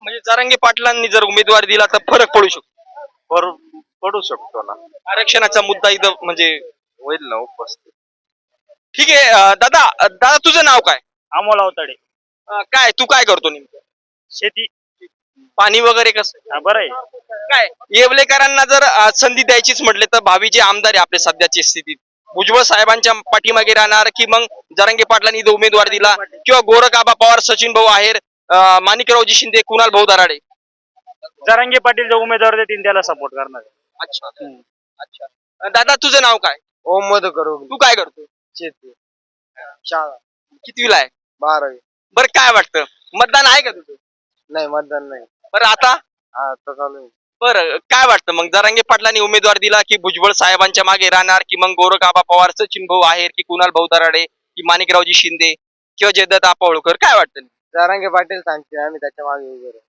म्हणजे जरांगे पाटलांनी जर उमेदवार दिला तर फरक पडू शकतो. पडू शकतो ना. आरक्षणाचा मुद्दा इथं म्हणजे होईल ना उपस्थित. ठीक आहे. दादा दादा तुझं नाव काय? अमोल अवताडे. काय तू काय करतो नेमकं? शेती. पाणी वगैरे कसं बरं आहे. काय येवलेकरांना जर संधी द्यायचीच म्हटले तर भावी जे आमदार आहे आपल्या सध्याच्या स्थितीत भुजबळ साहेबांच्या पाठीमागे राहणार की मग जरांगे पाटलांनी इथं उमेदवार दिला किंवा गोरख पवार सचिन भाऊ आहेर माणिकरावजी शिंदे कुणाल भाऊ दराडे. जरांगे पाटील जो उमेदवार देतील त्याला सपोर्ट करणार. अच्छा अच्छा. दादा तुझं नाव काय? ओम मधुकर तू काय करतो? शेती शाळा कितवीला आहे? 12वी. बरं काय वाटतं मतदान आहे का तुझं? नाही मतदान नाही. बरं आता आता चालू आहे. बरं काय वाटतं मग जरांगे पाटलांनी उमेदवार दिला की भुजबळ साहेबांच्या मागे राहणार की मग गोरख पवार सचिन भाऊ आहेर की कुणाल भाऊ दराडे की माणिकरावजी शिंदे किंवा जयदत्त होळकर काय वाटतं? जरांगे पाटील सांगते आम्ही त्याच्या मागे उभे राहू.